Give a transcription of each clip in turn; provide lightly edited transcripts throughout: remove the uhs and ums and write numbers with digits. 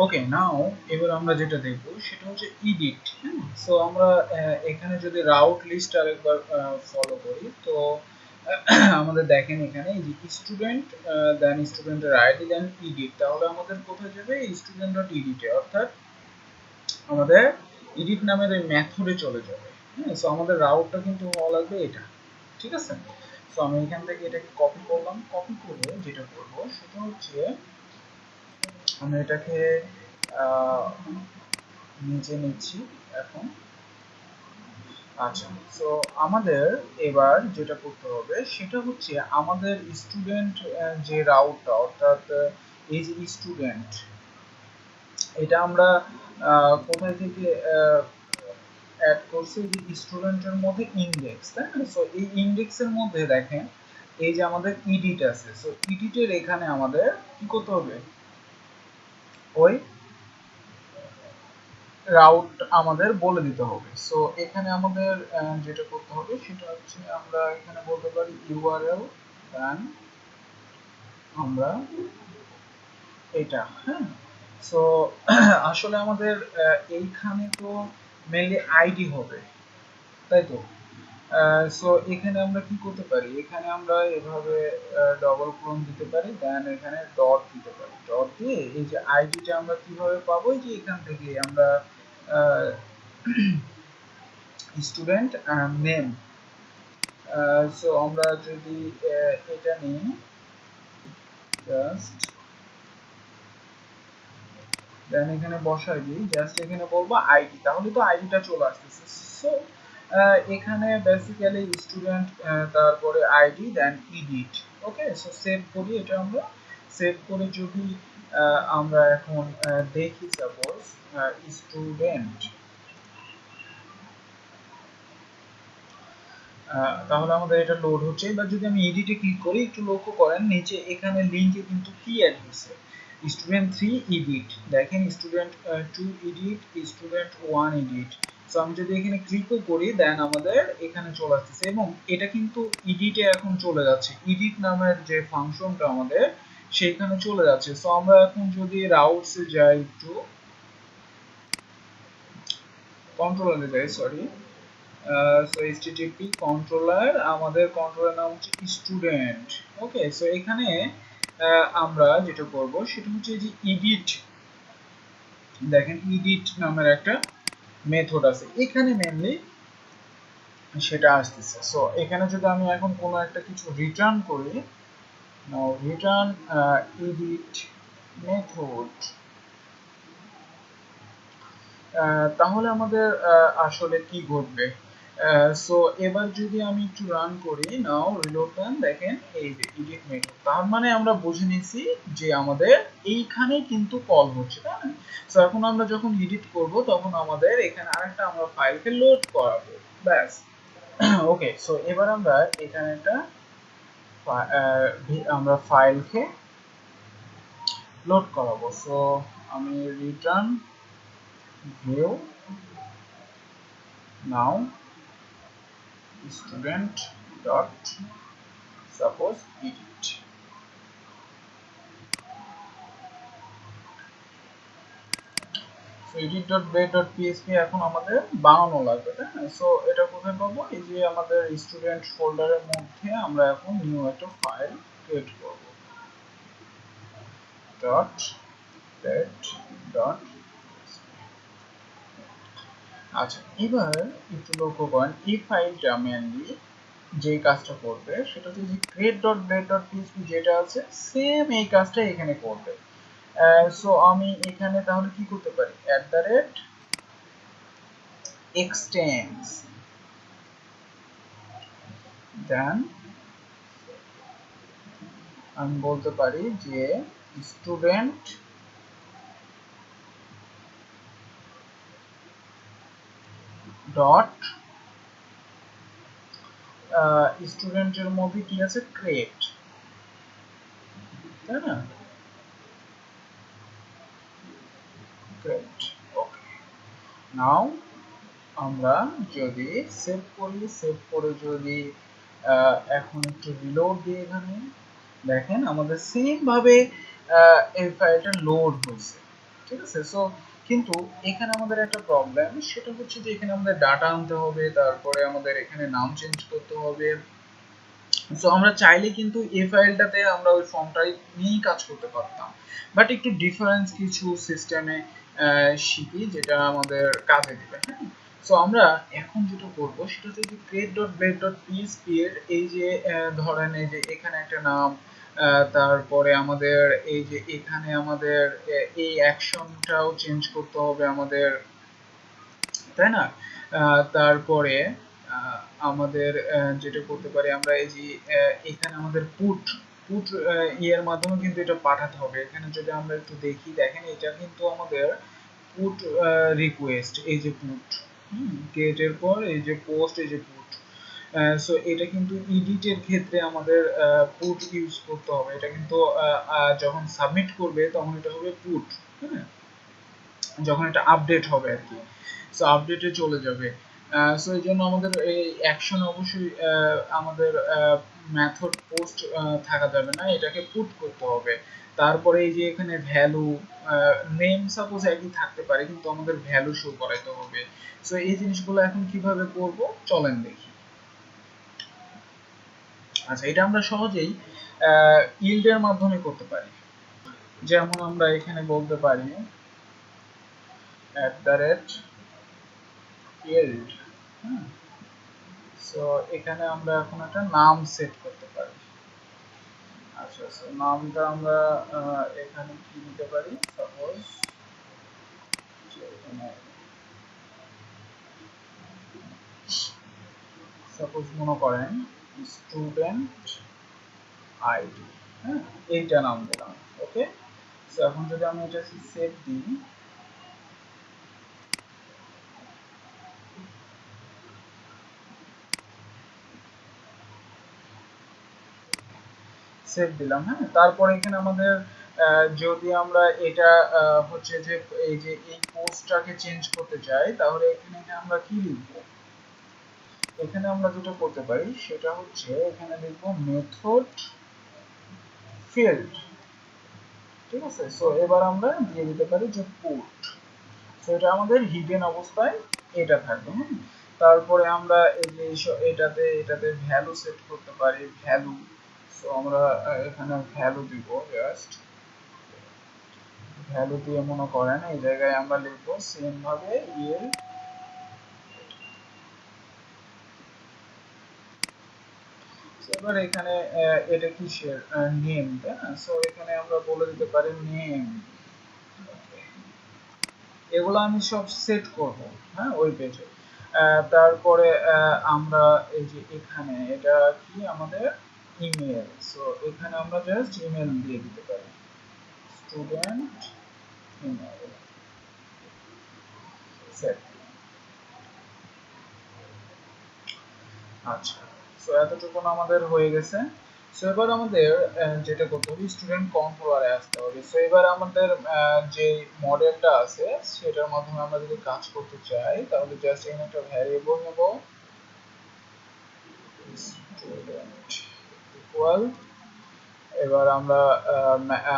ওকে, নাও এবার আমরা যেটা দেখবো সেটা হচ্ছে এডিট। হ্যাঁ, সো আমরা এখানে যদি রাউট লিস্ট আরেকবার ফলো করি, তো আমাদের দেখেন এখানে এই যে স্টুডেন্ট, দেন স্টুডেন্টের আইডি, দেন এডিট, তাহলে আমাদের কোথায় যাবে? স্টুডেন্ট ডট এডিটে, অর্থাৎ আমাদের এডিট নামের এই মেথডে চলে যাবে। হ্যাঁ, সো আমাদের রাউটটা কিন্তু হওয়া লাগবে এটা, ঠিক আছে? সো আমি এখান থেকে এটাকে কপি করলাম, কপি করে যেটা করব সেটা হচ্ছে আমি এটাকে নিচে নিচ্ছি এখন। আচ্ছা, সো আমাদের এবার যেটা করতে হবে সেটা হচ্ছে আমাদের স্টুডেন্ট যে রাউটটা, অর্থাৎ এই যে স্টুডেন্ট, এটা আমরা কোথায় থেকে অ্যাড করছি? যে স্টুডেন্টের মধ্যে ইনডেক্স, তাই না? সো এই ইনডেক্সের মধ্যে দেখেন এই যে আমাদের ইডিট আছে, সো ইডিটের এখানে আমাদের কি করতে হবে? ওই রাউট আমাদের বলে দিতে হবে। সো এখানে আমাদের যেটা করতে হবে সেটা হচ্ছে আমরা এখানে বলতে পারি ইউআরএল, দেন আমরা এটা, হ্যাঁ। সো আসলে আমাদের এইখানে তো মেইনলি আইডি হবে, তাই তো? সো এখানে আমরা কি করতে পারি? এখানে আমরা এভাবে ডবল ক্লোন দিতে পারি, দেন এখানে ডট দিতে পারি। ডট দিয়ে এই যে আইডিটা আমরা কিভাবে পাবো? এই যে এখান থেকে আমরা স্টুডেন্ট নেম, সো আমরা যদি এটা নিই, জাস্ট দেন এখানে বসাই দিই, জাস্ট এখানে বলবো আইডি, তাহলে তো আইডিটা চলে আসতেছে। সো এখানে বেসিক্যালি স্টুডেন্ট, তারপরে আইডি, দেন এডিট। ওকে, সো সেভ করি, এটা আমরা সেভ করে যদি আমরা এখন দেখি, সাপোজ স্টুডেন্ট, তাহলে আমাদের এটা লোড হচ্ছে। এবার যদি আমি এডিটে ক্লিক করি, একটু লক্ষ্য করেন নিচে এখানে লিঙ্কে কিন্তু কি অ্যাড হয়েছে? স্টুডেন্ট 3 এডিট, দেখেন student 2 edit, student 1 edit. So আমি যদি এখানে ক্লিকও করি, দেন আমাদের এখানে চলে আসতেছে এবং এটা কিন্তু এডিটে এখন চলে যাচ্ছে। এডিট নামের যে ফাংশনটা আমাদের সেইখানে চলে যাচ্ছে। সো আমরা এখন যদি রাউটসে যাই, একটু কন্ট্রোলারে যাই, সরি, সো http কন্ট্রোলার, আমাদের কন্ট্রোলার নাম হচ্ছে স্টুডেন্ট। ওকে, সো এখানে আমরা যেটা করব সেটা হচ্ছে যে এডিট, দেখেন এডিট নামের একটা মেথড আছে এখানে, মেনলি সেটা আসতেছে। সো এখানে যদি আমি এখন কোনো একটা কিছু রিটার্ন করি, নাও রিটার্ন এডিট মেথড, তাহলে আমাদের আসলে কি ঘটবে? সো এবার যদি আমি একটু রান করি, নাও রিলোড দেন, দেখেন এই যে এডিট মেথড, তার মানে আমরা বুঝে নিয়েছি যে আমাদের এইখানে কিন্তু কল হচ্ছে, তাই না? সো এখন আমরা যখন এডিট করব তখন আমাদের এখানে আরেকটা আমরা ফাইলকে লোড করাবো, ব্যাস। ওকে, সো এবার আমরা এখানে একটা আমরা ফাইলকে লোড করাবো। সো আমি রিটার্ন ভিউ নাও student dot suppose edit, so edit.blade.php এখন আমাদের বানানো লাগবে, তাই না? সো এটা কোথায় পাবো? এই যে আমাদের স্টুডেন্ট ফোল্ডারের মধ্যে আমরা এখন নিউ একটা ফাইল ক্রিয়েট করব, ডট ব্লেড ডট। আচ্ছা, এবার একটু লক্ষ্য করেন এই ফাইলটা মেনলি যে কাজটা করবে সেটা হচ্ছে যে create.blade.php যেটা আছে সেম এই কাজটা এখানে করবে। সো আমি এখানে তাহলে কি করতে পারি? @extends, দেন আমি বলতে পারি যে স্টুডেন্ট ডট, স্টুডেন্টের মধ্যে কি আছে? ক্রিয়েট, তাই না? ক্রিয়েট, ওকে। নাও আমরা যদি সেভ করি, সেভ করে যদি এখন একটু রিলোড দিই, এখানে দেখেন আমাদের সেম ভাবে এই ফাইলটা লোড হয়েছে। ঠিক আছে। সো কিন্তু এখানে আমাদের একটা প্রবলেম, সেটা হচ্ছে যে এখানে আমাদের ডাটা আনতে হবে, তারপরে আমাদের এখানে নাম চেঞ্জ করতে হবে। সো আমরা চাইলে কিন্তু এই ফাইলটাতে আমরা ওই ফর্মটাই নিয়েই কাজ করতে পারতাম, বাট একটু ডিফারেন্স কিছু সিস্টেমে শিখি যেটা আমাদের কাজে দিবে। হ্যাঁ, সো আমরা এখন যেটা করব সেটা হচ্ছে যে create.blade.php এর এই যে ধরেন এই যে এখানে একটা নাম, তারপরে আমাদের এই যে এখানে আমাদের এই অ্যাকশনটাও চেঞ্জ করতে হবে আমাদের, তাই না? তারপরে আহ, আমাদের যেটা করতে পারি আমরা এই যে এখানে আমাদের পুট পুট ইয়ের মাধ্যমে কিন্তু এটা পাঠাতে হবে। এখানে যদি আমরা একটু দেখি, দেখেন এটা কিন্তু আমাদের পুট রিকোয়েস্ট, এই যে পুট গেট এর পর এই যে পোস্ট, এই যে পুট। সো এটা কিন্তু এডিটের ক্ষেত্রে আমাদের পুট ইউজ করতে হবে। এটা কিন্তু যখন সাবমিট করবে তখন এটা হবে পুট, হ্যাঁ, যখন এটা আপডেট হবে আর কি, সো আপডেটে চলে যাবে। সো এই জন্য আমাদের এই অ্যাকশন অবশ্যই আমাদের মেথড পোস্ট থাকা যাবে না, এটাকে পুট করতে হবে। তারপরে এই যে এখানে ভ্যালু, নেম সাপোজ একই থাকতে পারে কিন্তু আমাদের ভ্যালু শো করাইতে হবে। সো এই জিনিসগুলো এখন কিভাবে করব চলেন দেখি। আচ্ছা, এটা আমরা সহজেই ইল্ডের মাধ্যমে করতে পারি। যেমন আমরা এখানে বলতে পারি @yield। সো এখানে আমরা এখন একটা নাম সেট করতে পারি। আচ্ছা, সো নামটা আমরা এখানে কি দিতে পারি, সাপোজ মনে করেন স্টুডেন্ট আইডি, হ্যাঁ, এইটা নাম দিলাম। ওকে, সো এখন যদি আমি এটা সেভ দিই, সেভ দিলাম। হ্যাঁ, তারপর এখানে আমাদের যদি আমরা এটা হচ্ছে যে এই যে এই পোস্টটাকে চেঞ্জ করতে চাই, তাহলে এখানে আমরা কি লিখব? এখানে আমরা যেটা করতে পারি সেটা হচ্ছে এখানে লিখব মেথড ফিল্ড। ঠিক আছে, সো এবার আমরা দিয়ে দিতে পারি যে পুট। সো এটা আমাদের হিডেন অবস্থায় এটা থাকবে। হ্যাঁ, তারপরে আমরা এই যে এটাতে ভ্যালু সেট করতে পারি, ভ্যালু। সো আমরা এখানে ভ্যালু দিব, জাস্ট ভ্যালু দিয়ে মনে করেন এই জায়গায় আমরা লিখবো সেম ভাবে ইয়ের। এবার এখানে এটা কিসের নেম, তাই না? সো এখানে আমরা বলে দিতে পারি নেম। এগুলো আমি সব সেট করব, হ্যাঁ, ওই পেজে। তারপরে আমরা এই যে এখানে এটা কি আমাদের ইমেল, সো এখানে আমরা জাস্ট ইমেল দিয়ে দিতে পারি, স্টুডেন্ট ইমেল সেট। আচ্ছা, সো এতটুকু আমাদের হয়ে গেছে। সো এবার আমাদের যেটা করতে হবে স্টুডেন্ট কন্ট্রোলারে আসতে হবে। সো এবার আমাদের যে মডেলটা আছে সেটার মাধ্যমে আমরা যদি কাজ করতে চাই তাহলে জাস্ট এখানে একটা ভ্যারিয়েবল নেব, স্টুডেন্ট ইকুয়াল, এবার আমরা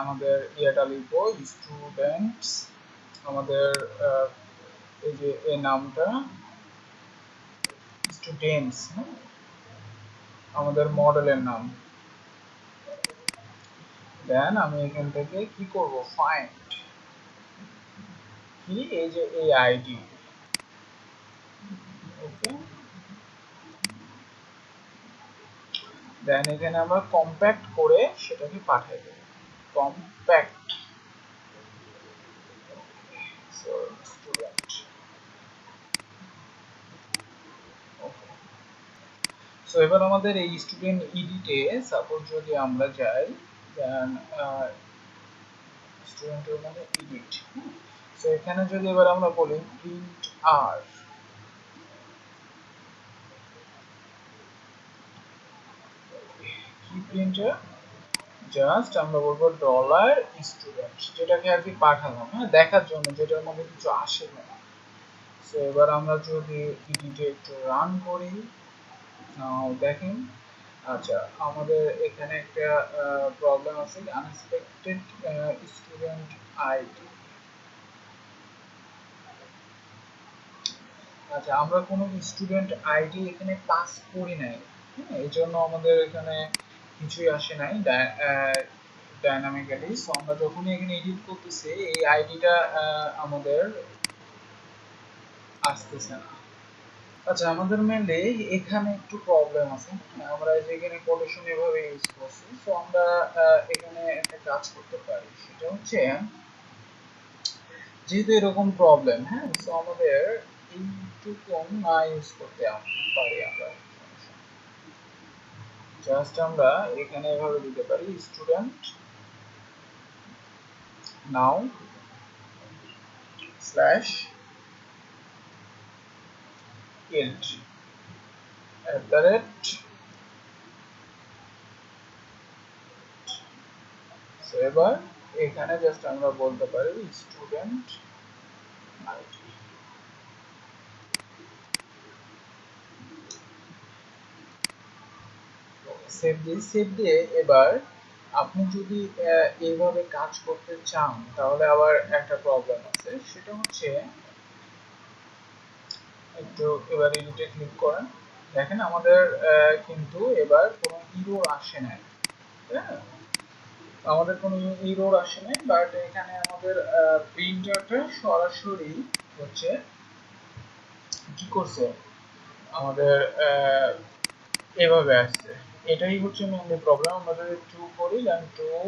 আমাদের ইয়েটা লিখবো স্টুডেন্টস, আমাদের এই যে এই নামটা স্টুডেন্টস, আমাদের মডেলের নাম। দেন আমি এখান থেকে কি করব, ফাইন্ড কি এই যে এই আইডি। ওকে, দেন এখানে আমরা কম্প্যাক্ট করে সেটাকে পাঠিয়ে দেব, কম্প্যাক্ট। সো স্টুডেন্ট, ওকে। সো এবার আমাদের এই স্টুডেন্ট ইডিটে সাপোজ যদি আমরা যাই, দেন স্টুডেন্টের মানে ইডিট। সো এখানে যদি এবার আমরা বলি প্রিন্ট আর, কি প্রিন্টার, জাস্ট আমরা বলবো ডলার স্টুডেন্ট, যেটাকে আর কি পাঠালাম, হ্যাঁ, দেখার জন্য যেটার মধ্যে কিছু আসে না। সো এবার আমরা যদি এটিকে একটু রান করি, দেখেন, আচ্ছা, আমাদের এখানে একটা প্রবলেম আছে, আনএক্সপেক্টেড স্টুডেন্ট আইডি। আচ্ছা, আমরা কোনো স্টুডেন্ট আইডি এখানে পাস করি নাই, হ্যাঁ, এই জন্য আমাদের এখানে কিছুই আসে নাই ডাইনামিক্যালি। সো আমরা যখনই এখানে এডিট করতেছি এই আইডিটা আমাদের আসতেছে না। আচ্ছা, আমাদের মেনলি এখানে একটু প্রবলেম আছে। আমরা যে এখানে কোটেশন এভাবে ইউজ করছি, সো আমরা এখানে একটা কাজ করতে পারি, সেটা হচ্ছে যেহেতু এরকম প্রবলেম, হ্যাঁ, সো আমাদের এইটুকু না ইউজ করতে পারি আমরা, জাস্ট আমরা এখানে এভাবে দিতে পারি স্টুডেন্ট নাও স্ল্যাশ ইল্ট এট দ্য রেট। এবার এখানে জাস্ট আমরা বলতে পারি স্টুডেন্ট আইডি। সেভ দিয়ে এবার আপনি যদি এইভাবে কাজ করতে চান তাহলে আবার একটা প্রবলেম আছে, সেটা হচ্ছে একটু এবার এডিটে ক্লিক করেন, দেখেন আমাদের কিন্তু এবার কোনো ইরর আসে নাই, হ্যাঁ, আমাদের কোনো ইরর আসে নাই, বাট এখানে আমাদের প্রিন্টারটা সরাসরি হচ্ছে কি করছে, আমাদের এভাবে আসছে। এটাই হচ্ছে মেনলি প্রবলেম। আমরা যদি 2 করি দেন 2,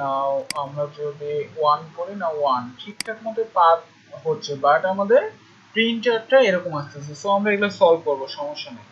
নাও আমরা যদি 1 করি না 1 ঠিকঠাক মতো পাথ হচ্ছে, বাট আমাদের প্রিন্টারটা এরকম আসতেছে। সো আমরা এগুলো সলভ করব, সমস্যা নেই।